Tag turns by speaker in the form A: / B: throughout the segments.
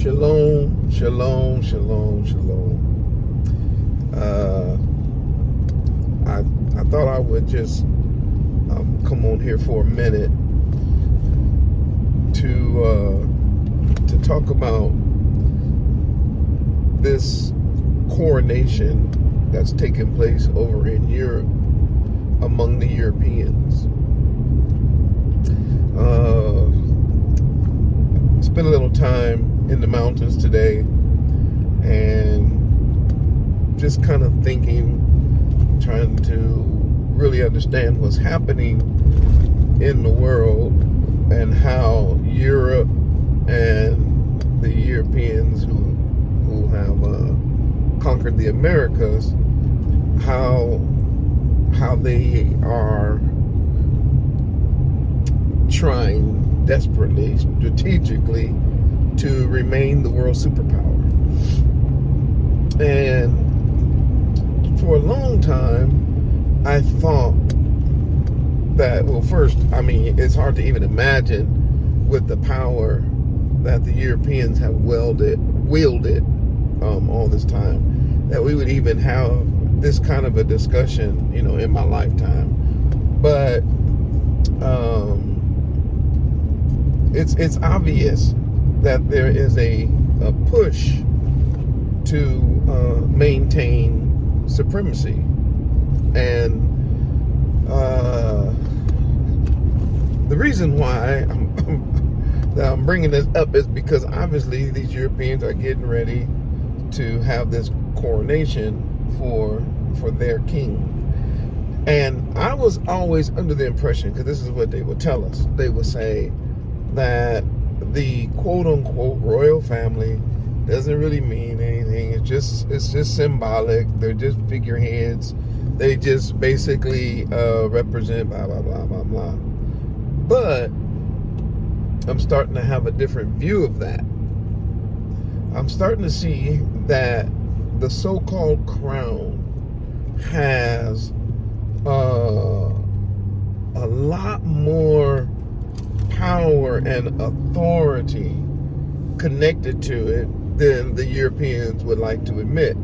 A: Shalom, shalom, shalom, shalom. I thought I would just come on here for a minute to talk about this coronation that's taking place over in Europe among the Europeans. Spent a little time in the mountains today and just kind of thinking, trying to really understand what's happening in the world and how Europe and the Europeans who have conquered the Americas, how they are trying desperately, strategically, to remain the world superpower. And for a long time, I thought that, well, first, I mean, it's hard to even imagine with the power that the Europeans have wielded all this time, that we would even have this kind of a discussion, in my lifetime. But it's obvious that there is a push to maintain supremacy. And the reason why I'm bringing this up is because obviously these Europeans are getting ready to have this coronation for their king. And I was always under the impression, because this is what they would tell us, they would say that the quote-unquote royal family doesn't really mean anything. It's just symbolic. They're just figureheads. They just basically represent blah, blah, blah, blah, blah. But I'm starting to have a different view of that. I'm starting to see that the so-called crown has a lot more power and authority connected to it than the Europeans would like to admit.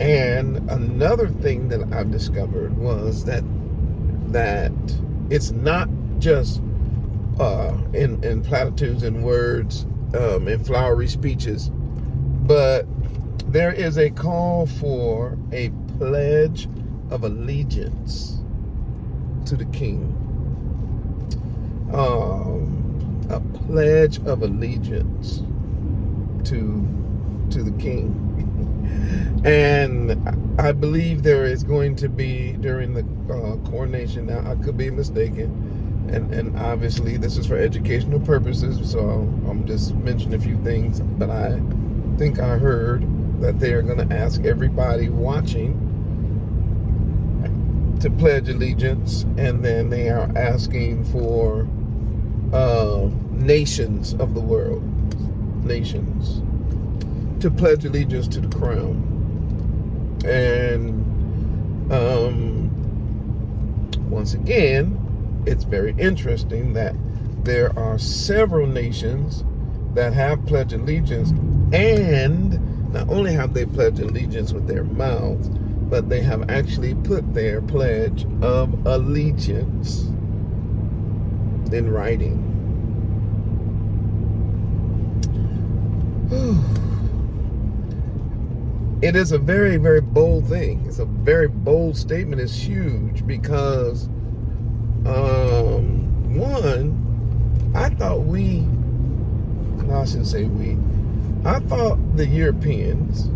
A: And another thing that I've discovered was that it's not just in platitudes and words, in flowery speeches, but there is a call for a pledge of allegiance to the king. A pledge of allegiance to the king. And I believe there is going to be, during the coronation, now I could be mistaken, and obviously this is for educational purposes, so I'm just mentioning a few things, but I think I heard that they are going to ask everybody watching to pledge allegiance, and then they are asking for nations of the world, nations, to pledge allegiance to the crown. And once again, it's very interesting that there are several nations that have pledged allegiance, and not only have they pledged allegiance with their mouths, but they have actually put their pledge of allegiance in writing. It is a very, very bold thing. It's a very bold statement. It's huge because, one, I thought I shouldn't say we, I thought the Europeans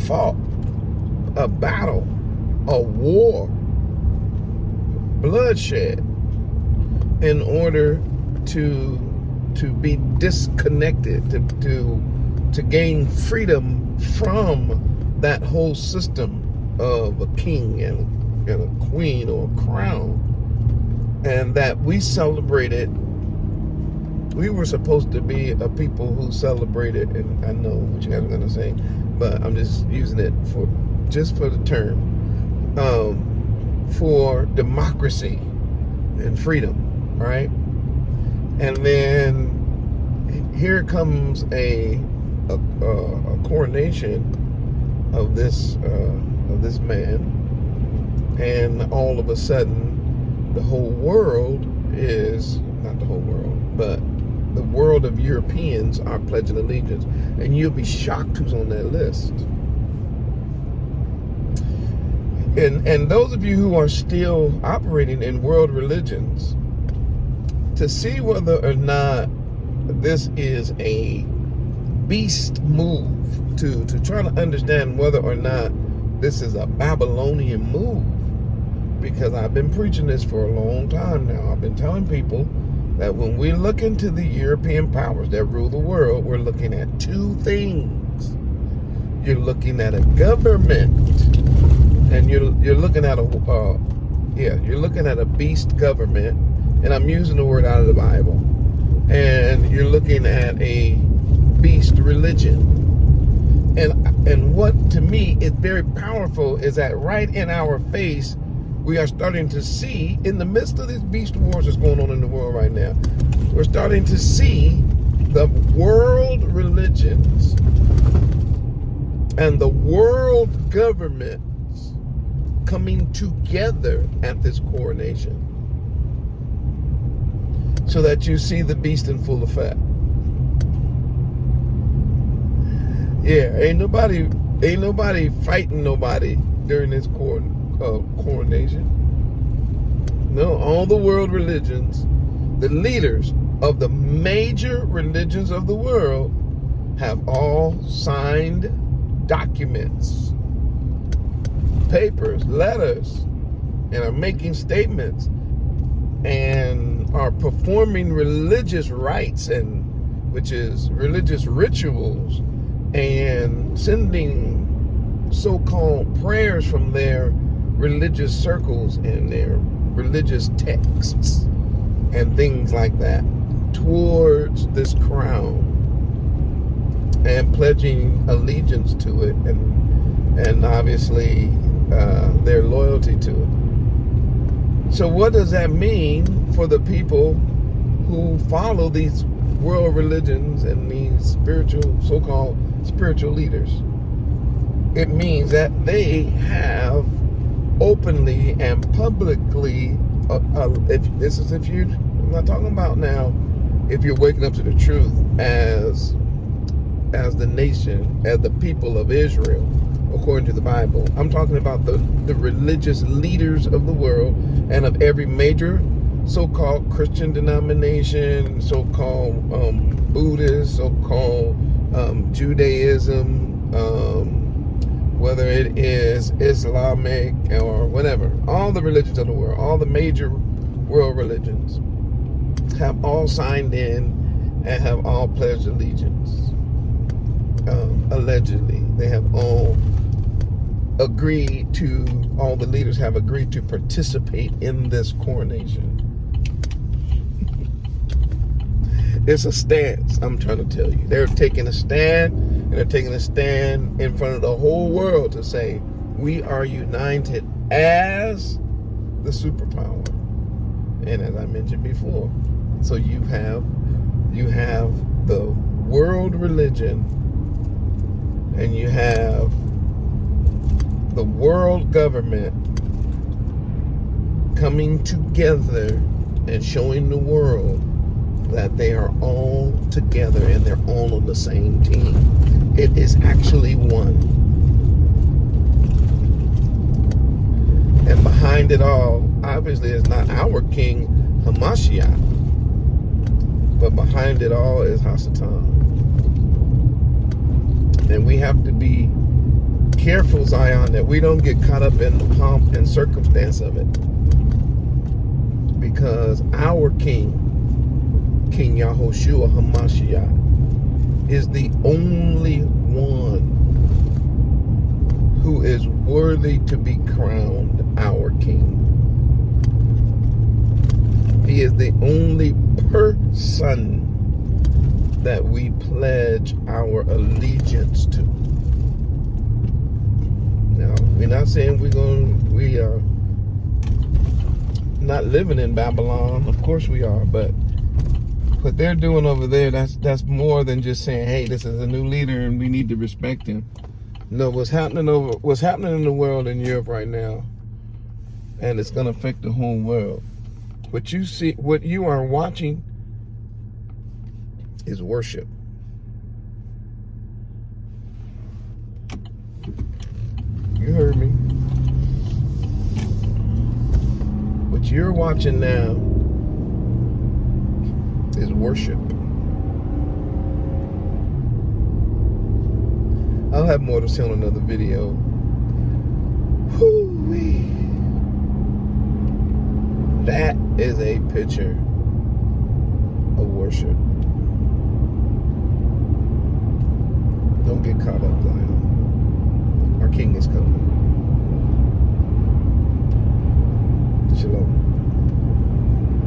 A: fought a battle, a war, bloodshed, in order to be disconnected, to gain freedom from that whole system of a king and a queen or a crown. And that we were supposed to be a people who celebrated, and I know what you guys are gonna say, but I'm just using it for the term, for democracy and freedom, right? And then here comes a coronation of this man, and all of a sudden, the whole world is not the whole world, but the world of Europeans are pledging allegiance, and you'll be shocked who's on that list. And those of you who are still operating in world religions, to see whether or not this is a beast move, to try to understand whether or not this is a Babylonian move, because I've been preaching this for a long time now. I've been telling people that when we look into the European powers that rule the world, we're looking at two things. You're looking at a government, and you're looking at you're looking at a beast government, and I'm using the word out of the Bible, and you're looking at a beast religion. And what to me is very powerful is that right in our face, we are starting to see, in the midst of these beast wars that's going on in the world right now, we're starting to see the world religions and the world governments coming together at this coronation, so that you see the beast in full effect. Yeah, ain't nobody fighting nobody during this coronation. No, all the world religions, the leaders of the major religions of the world, have all signed documents, papers, letters, and are making statements and are performing religious rites, and which is religious rituals, and sending so-called prayers from their religious circles and their religious texts and things like that towards this crown, and pledging allegiance to it, and obviously their loyalty to it. So what does that mean for the people who follow these world religions and these spiritual, so-called spiritual leaders? It means that they have openly and publicly, I'm not talking about now if you're waking up to the truth as the nation, as the people of Israel, according to the Bible. I'm talking about the religious leaders of the world and of every major so-called Christian denomination, so-called Buddhist, so-called Judaism, whether it is Islamic or whatever. All the religions of the world, all the major world religions have all signed in and have all pledged allegiance. Allegedly, they have all agreed to, all the leaders have agreed to participate in this coronation. It's a stance, I'm trying to tell you. They're taking a stand, and they're taking a stand in front of the whole world to say, we are united as the superpower. And as I mentioned before, so you have the world religion, and you have the world government coming together and showing the world that they are all together and they're all on the same team. It is actually one. And behind it all, obviously, is not our king Hamashiach, but behind it all is Hasatan. And we have to be careful, Zion, that we don't get caught up in the pomp and circumstance of it. Because our king, King Yahushua Hamashiach, is the only one who is worthy to be crowned our king. He is the only person that we pledge our allegiance to. Now, we're not saying we are not living in Babylon. Of course we are, but what they're doing over there, that's more than just saying, hey, this is a new leader and we need to respect him. No, what's happening in the world in Europe right now, and it's going to affect the whole world. What you are watching is worship. You heard me. What you're watching now is worship. I'll have more to say on another video. Whoo-wee. That is a picture of worship. Don't get caught up, Zion. Our King is coming. Shalom.